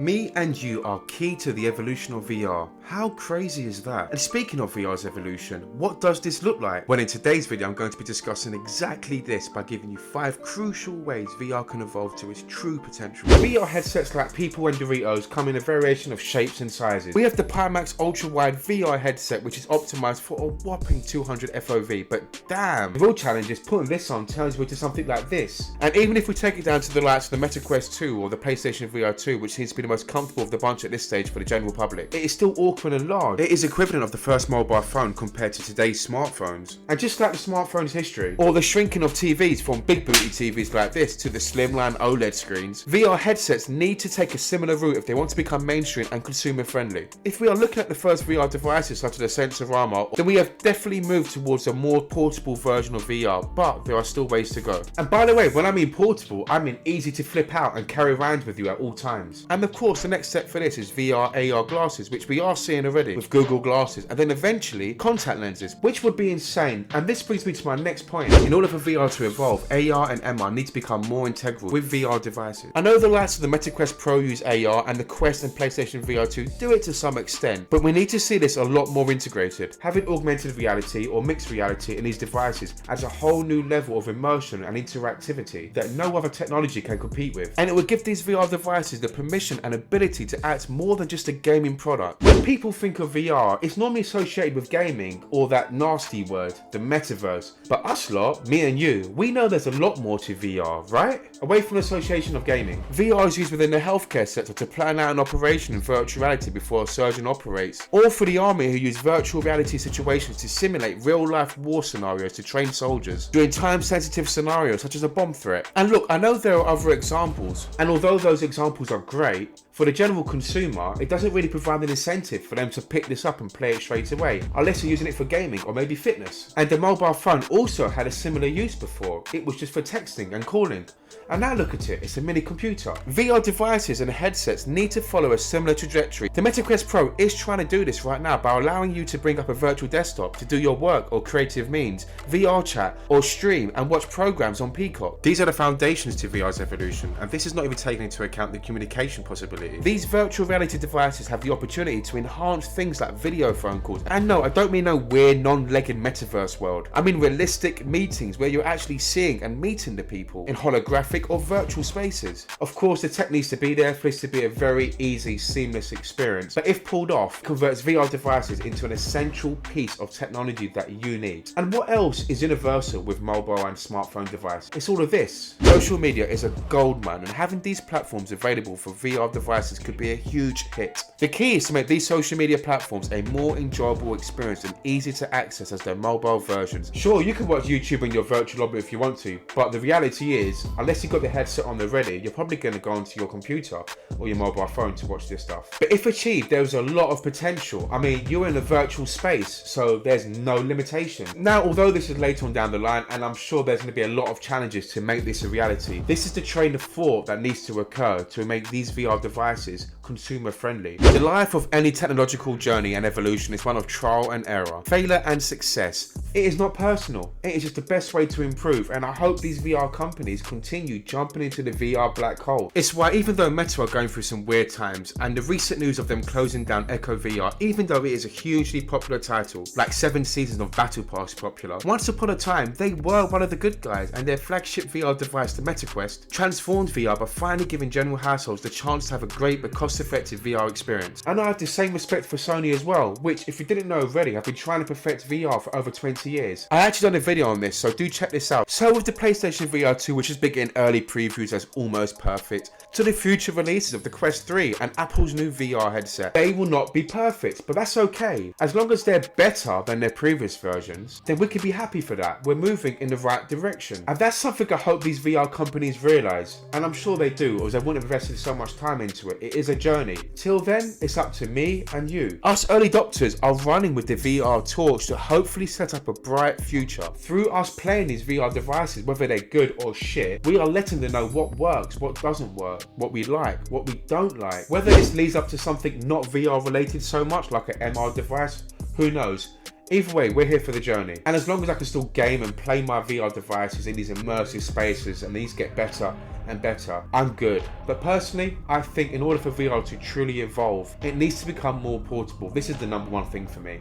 Me and you are key to the evolution of VR. How crazy is that? And speaking of VR's evolution, what does this look like? Well, in today's video, I'm going to be discussing exactly this by giving you 5 crucial ways VR can evolve to its true potential. VR headsets like People and Doritos come in a variation of shapes and sizes. We have the Pimax Ultra Wide VR headset, which is optimized for a whopping 200 FOV, but damn, the real challenge is putting this on turns you into something like this. And even if we take it down to the likes of the MetaQuest 2 or the PlayStation VR 2, which seems to be the most comfortable of the bunch at this stage for the general public, it is still awkward and large. It is equivalent of the first mobile phone compared to today's smartphones. And just like the smartphone's history, or the shrinking of TVs from big booty TVs like this to the slimline OLED screens, VR headsets need to take a similar route if they want to become mainstream and consumer friendly. If we are looking at the first VR devices such as the Sensorama, then we have definitely moved towards a more portable version of VR, but there are still ways to go. And by the way, when I mean portable, I mean easy to flip out and carry around with you at all times. And of course, the next step for this is VR AR glasses, which we are seeing already with Google Glasses, and then eventually contact lenses, which would be insane. And this brings me to my next point. In order for VR to evolve, AR and MR need to become more integral with VR devices. I know the likes of the MetaQuest Pro use AR, and the Quest and PlayStation VR 2 do it to some extent, but we need to see this a lot more integrated. Having augmented reality or mixed reality in these devices adds a whole new level of immersion and interactivity that no other technology can compete with, and it would give these VR devices the permission and ability to act more than just a gaming product. When people think of VR, it's normally associated with gaming or that nasty word, the Metaverse. But us lot, me and you, we know there's a lot more to VR, right? Away from the association of gaming. VR is used within the healthcare sector to plan out an operation in virtual reality before a surgeon operates, or for the army who use virtual reality situations to simulate real-life war scenarios to train soldiers during time-sensitive scenarios such as a bomb threat. And look, I know there are other examples, and although those examples are great, for the general consumer, it doesn't really provide an incentive for them to pick this up and play it straight away, unless you're using it for gaming or maybe fitness. And the mobile phone also had a similar use before. It was just for texting and calling. And now look at it, it's a mini computer. VR devices and headsets need to follow a similar trajectory. The MetaQuest Pro is trying to do this right now by allowing you to bring up a virtual desktop to do your work or creative means, VR chat, or stream and watch programs on Peacock. These are the foundations to VR's evolution, and this is not even taking into account the communication possibility. These virtual reality devices have the opportunity to enhance things like video phone calls. And no, I don't mean no weird non-legged metaverse world. I mean realistic meetings where you're actually seeing and meeting the people in holographic or virtual spaces. Of course, the tech needs to be there for this to be a very easy, seamless experience, but if pulled off, converts VR devices into an essential piece of technology that you need. And what else is universal with mobile and smartphone devices? It's all of this. Social media is a goldmine, and having these platforms available for VR devices could be a huge hit. The key is to make these social media platforms a more enjoyable experience and easy to access as their mobile versions. Sure, you can watch YouTube in your virtual lobby if you want to, but the reality is, unless you've got the headset on already, you're probably going to go onto your computer or your mobile phone to watch this stuff. But if achieved, there's a lot of potential. I mean, you're in a virtual space, so there's no limitation. Now, although this is later on down the line, and I'm sure there's going to be a lot of challenges to make this a reality, this is the train of thought that needs to occur to make these VR devices consumer friendly. The life of any technological journey and evolution is one of trial and error, failure and success. It is not personal, it is just the best way to improve, and I hope these VR companies continue jumping into the VR black hole. It's why even though Meta are going through some weird times, and the recent news of them closing down Echo VR, even though it is a hugely popular title, like 7 seasons of Battle Pass popular, once upon a time they were one of the good guys, and their flagship VR device, the MetaQuest, transformed VR by finally giving general households the chance to have a great but cost-effective VR experience. And I have the same respect for Sony as well, which, if you didn't know already, have been trying to perfect VR for over 20 years. I actually done a video on this, so do check this out. So with the PlayStation VR 2, which is big in early previews as almost perfect, to the future releases of the Quest 3 and Apple's new VR headset, they will not be perfect, but that's okay. As long as they're better than their previous versions, then we can be happy for that. We're moving in the right direction. And that's something I hope these VR companies realise, and I'm sure they do, or they wouldn't have invested so much time into it. It is a journey. Till then, it's up to me and you. Us early adopters are running with the VR torch to hopefully set up a bright future. Through us playing these VR devices, whether they're good or shit, we are letting them know what works, what doesn't work, what we like, what we don't like. Whether this leads up to something not VR related so much, like an MR device, who knows? Either way, we're here for the journey. And as long as I can still game and play my VR devices in these immersive spaces and these get better and better, I'm good. But personally, I think in order for VR to truly evolve, it needs to become more portable. This is the number one thing for me.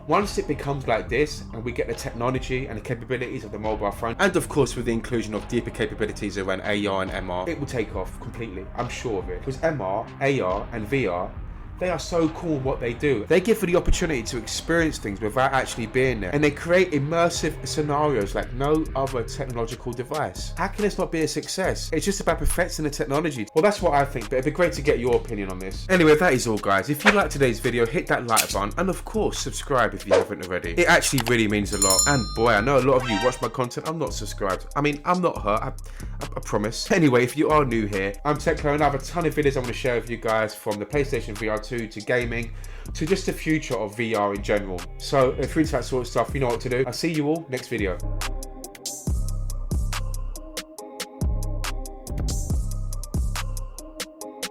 Once it becomes like this and we get the technology and the capabilities of the mobile phone, and of course with the inclusion of deeper capabilities around AR and MR, it will take off completely. I'm sure of it. Because MR, AR and VR, they are so cool what they do. They give you the opportunity to experience things without actually being there. And they create immersive scenarios like no other technological device. How can this not be a success? It's just about perfecting the technology. Well, that's what I think, but it'd be great to get your opinion on this. Anyway, that is all, guys. If you liked today's video, hit that like button. And of course, subscribe if you haven't already. It actually really means a lot. And boy, I know a lot of you watch my content. I'm not subscribed. I mean, I'm not her. I promise. Anyway, if you are new here, I'm Techlo and I have a ton of videos I want to share with you guys, from the PlayStation VR 2 to gaming to just the future of VR in general. So if you're into that sort of stuff, you know what to do. I'll see you all next video.